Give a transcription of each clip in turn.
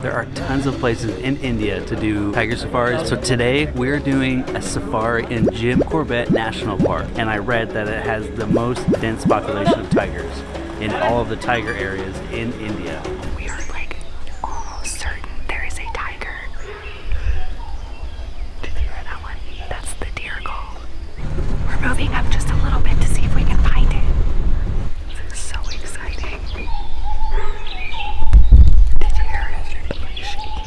There are tons of places in India to do tiger safaris. So today we're doing a safari in Jim Corbett National Park. And I read that it has the most dense population of tigers in all of the tiger areas in India. We are like almost certain there is a tiger. Did you hear that one? That's the deer call. We're moving up just a little bit to see if we can find it. This is so exciting. Did you hear it? Like shaking.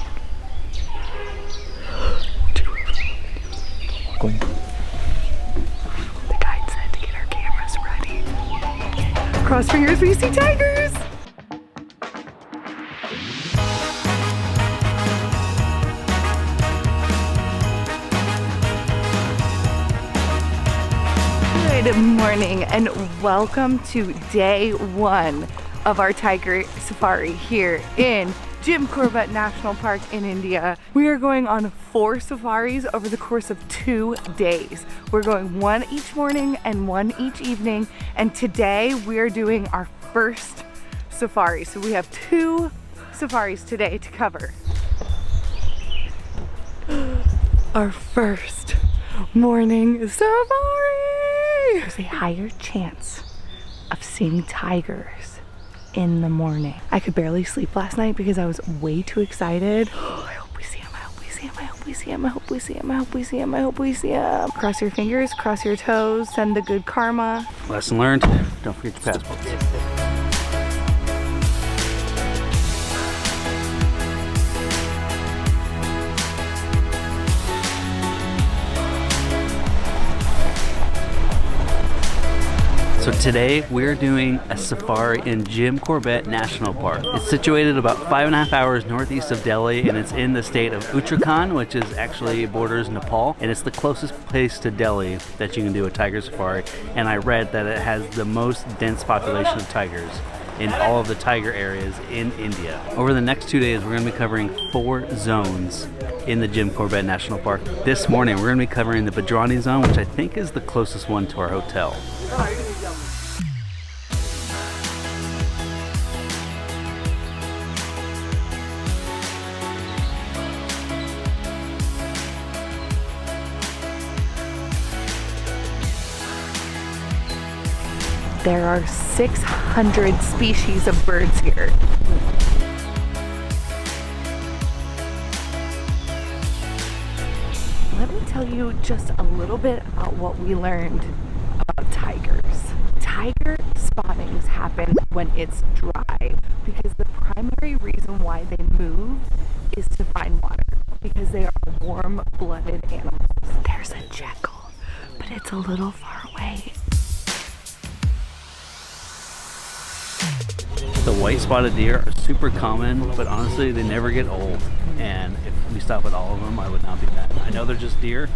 The guide said to get our cameras ready. Cross fingers, we see tigers! Good morning and welcome to day one of our tiger safari here in Jim Corbett National Park in India. We are going on 4 safaris over the course of 2 days. We're going one each morning and one each evening, and today we are doing our first safari. So we have 2 safaris today to cover. Our first morning safari! There's a higher chance of seeing tigers in the morning. I could barely sleep last night because I was way too excited. I hope we see him, I hope we see him, I hope we see him, I hope we see him, I hope we see him, I hope we see him. Cross your fingers, cross your toes, send the good karma. Lesson learned, don't forget your passports. So today we're doing a safari in Jim Corbett National Park. It's situated about 5.5 hours northeast of Delhi, and it's in the state of Uttarakhand, which is actually borders Nepal, and it's the closest place to Delhi that you can do a tiger safari. And I read that it has the most dense population of tigers in all of the tiger areas in India. Over the next 2 days, we're going to be covering 4 zones in the Jim Corbett National Park. This morning, we're going to be covering the Badrani zone, which I think is the closest one to our hotel. There are 600 species of birds here. Let me tell you just a little bit about what we learned about tigers. Tiger spottings happen when it's dry because the primary reason why they move is to find water because they are warm-blooded animals. There's a jackal, but it's a little far away. The white spotted deer are super common, but honestly they never get old, and if we stop at all of them I would not be mad. I know they're just deer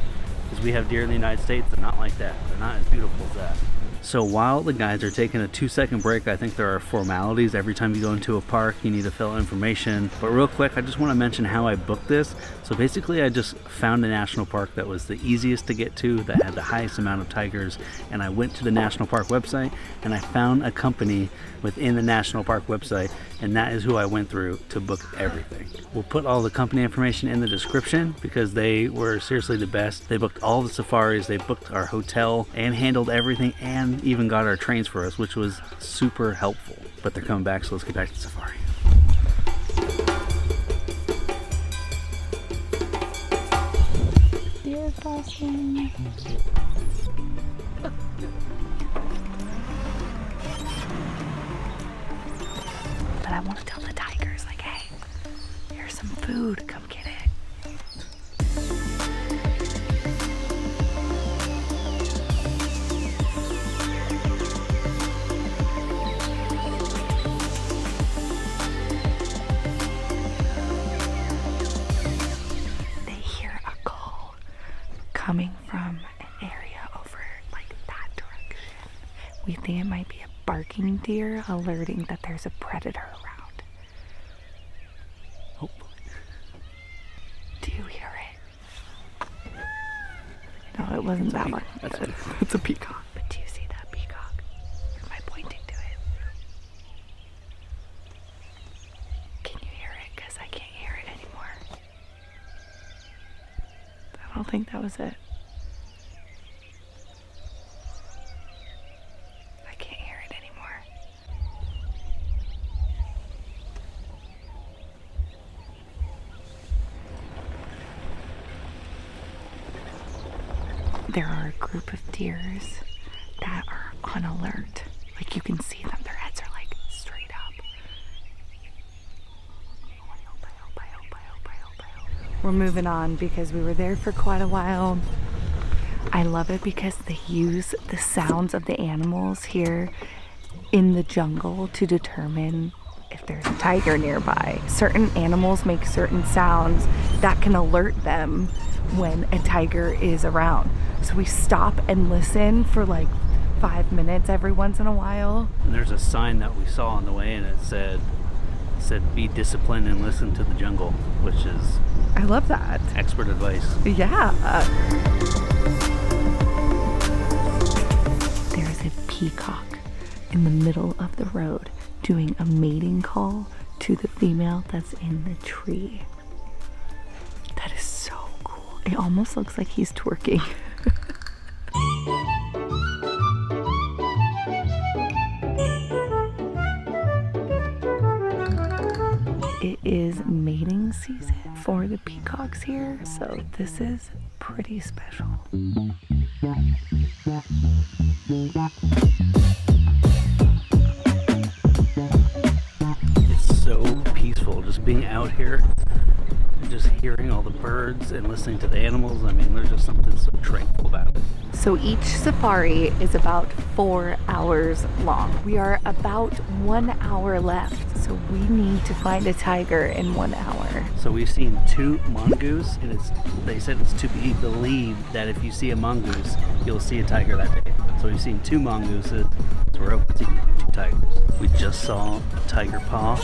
because we have deer in the United States. They're not like that. They're not as beautiful as that. So while the guys are taking a 2-second break, I think there are formalities. Every time you go into a park you need to fill out information. But real quick, I just want to mention how I booked this. So basically I just found a national park that was the easiest to get to, that had the highest amount of tigers, and I went to the national park website and I found a company within the national park website, and that is who I went through to book everything. We'll put all the company information in the description because they were seriously the best. They booked all the safaris, they booked our hotel and handled everything, and even got our trains for us, which was super helpful. But they're coming back, so let's get back to the safari. Deer crossing. But I want to tell the tigers, like, hey, here's some food, come get it. They hear a call coming from an area over like that direction. We think it might be a barking deer alerting that there's a predator around. Hopefully. Do you hear it? No, it wasn't that one. It's a peacock. But do you see that peacock? Am I pointing to it? Can you hear it? Because I can't hear don't think that was it. I can't hear it anymore. There are a group of deers that are on alert. Like you can see them, their heads are like straight up. We're moving on because we were there for quite a while. I love it because they use the sounds of the animals here in the jungle to determine if there's a tiger nearby. Certain animals make certain sounds that can alert them when a tiger is around. So we stop and listen for like 5 minutes every once in a while. And there's a sign that we saw on the way, and it said be disciplined and listen to the jungle, which is, I love that. Expert advice. Yeah. There's a peacock in the middle of the road doing a mating call to the female that's in the tree. That is so cool. It almost looks like he's twerking. It is mating season for the peacocks here, so this is pretty special. It's so peaceful just being out here and just hearing all the birds and listening to the animals. I mean, there's just something so tranquil about it. So each safari is about 4 hours long. We are about 1 hour left, so we need to find a tiger in 1 hour. So we've seen 2 mongoose, and they said it's to be believed that if you see a mongoose, you'll see a tiger that day. So we've seen 2 mongooses, so we're hoping to see 2 tigers. We just saw a tiger paw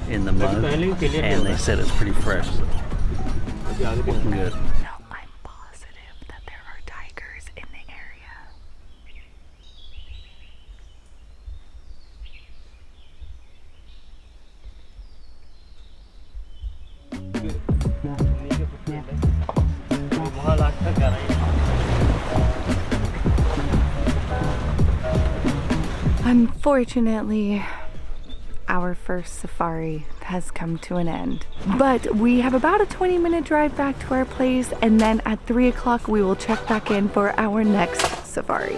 in the mud, and they said it's pretty fresh, so looking good. No, I'm positive that there are tigers in the area. Unfortunately, our first safari has come to an end. But we have about a 20-minute drive back to our place, and then at 3 o'clock we will check back in for our next safari.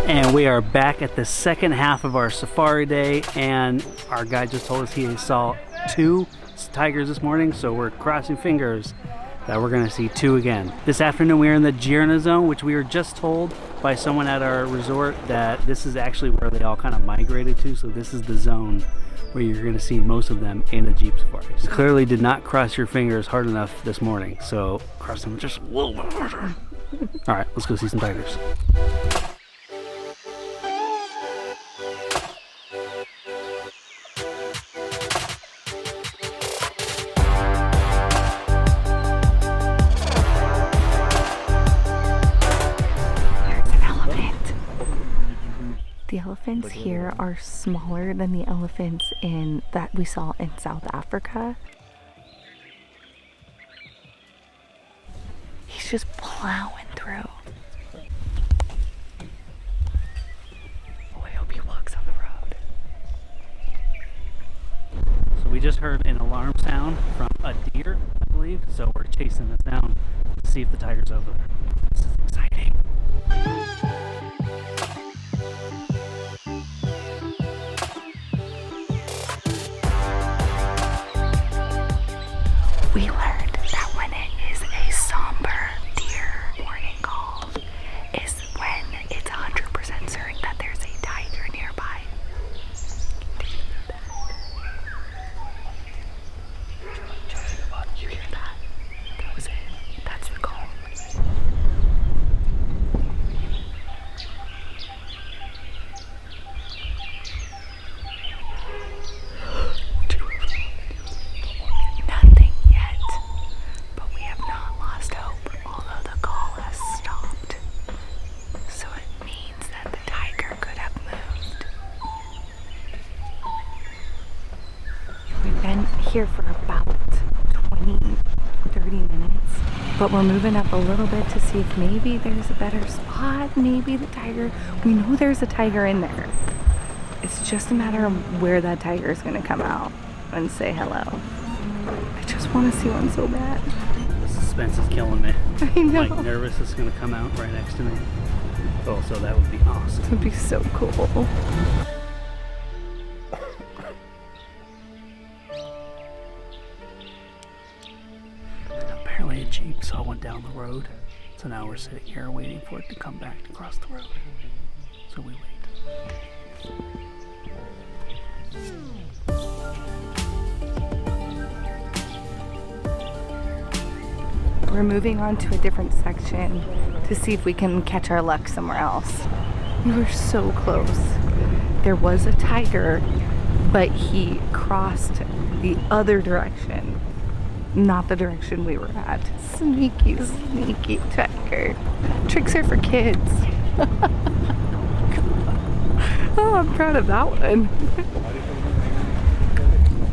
And we are back at the second half of our safari day, and our guide just told us he saw 2 tigers this morning, so we're crossing fingers that we're going to see 2 again. This afternoon we are in the Girna zone, which we were just told by someone at our resort that this is actually where they all kind of migrated to, so this is the zone where you're going to see most of them in a Jeep safari. You clearly did not cross your fingers hard enough this morning, so cross them just a little bit harder. All right, let's go see some tigers. The elephants here are smaller than the elephants that we saw in South Africa. He's just plowing through. Oh, I hope he walks on the road. So we just heard an alarm sound from a deer, I believe, so we're chasing this down to see if the tiger's over there. This is exciting. We learned that when it is a somber deer warning call is when it's 100% certain that there's a tiger nearby. You hear that? That was it. That's the call. Nothing yet, but we have not lost hope, although the call has stopped. So it means that the tiger could have moved. We've been here for about 20 20, 30 minutes. But we're moving up a little bit to see if maybe there's a better spot. Maybe the tiger, we know there's a tiger in there. It's just a matter of where that tiger is going to come out and say hello. I just want to see one so bad. The suspense is killing me. I know. I'm like nervous it's gonna come out right next to me. Oh, so that would be awesome. It would be so cool. Apparently a Jeep saw one down the road. So now we're sitting here waiting for it to come back to cross the road. So we wait. We're moving on to a different section to see if we can catch our luck somewhere else. We were so close. There was a tiger, but he crossed the other direction, not the direction we were at. Sneaky, sneaky tiger. Tricks are for kids. Oh, I'm proud of that one.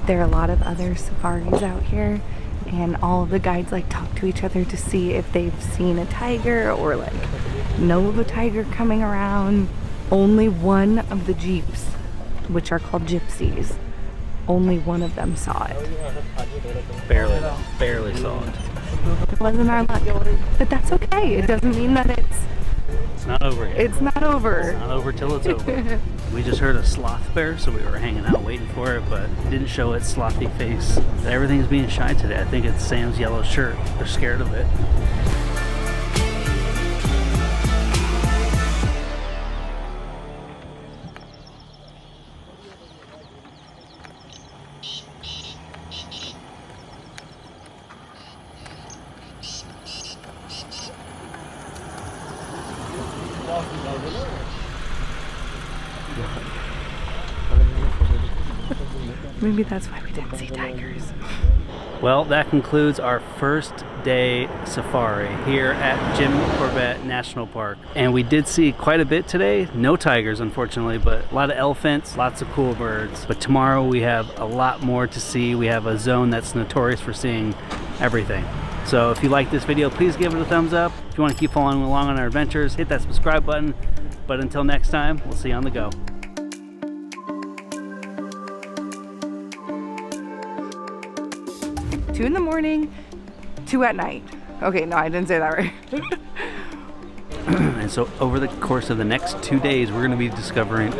There are a lot of other safaris out here, and all of the guides like talk to each other to see if they've seen a tiger or like know of a tiger coming around. Only one of the jeeps, which are called gypsies, only one of them saw it. Barely saw it. It wasn't our luck, but that's okay. It doesn't mean that It's not over yet. it's not over. It's not over till it's over. We just heard a sloth bear, so we were hanging out waiting for it, but it didn't show its slothy face. Everything's being shy today. I think it's Sam's yellow shirt. They're scared of it. Maybe that's why we didn't see tigers. Well, that concludes our first day safari here at Jim Corbett National Park. And we did see quite a bit today. No tigers, unfortunately, but a lot of elephants, lots of cool birds. But tomorrow we have a lot more to see. We have a zone that's notorious for seeing everything. So if you like this video, please give it a thumbs up. If you want to keep following along on our adventures, hit that subscribe button. But until next time, we'll see you on the go. 2 in the morning, 2 at night. Okay, no, I didn't say that right. And so over the course of the next 2 days, we're going to be discovering,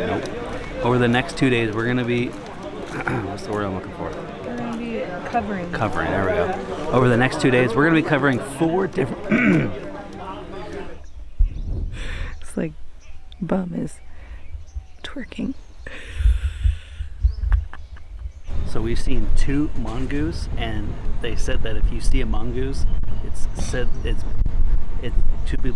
over the next 2 days, we're going to be, what's the word I'm looking for? We're going to be covering. Covering, there we go. Over the next 2 days, we're going to be covering 4 different, It's like bum is twerking. So we've seen 2 mongoose, and they said that if you see a mongoose, it's to be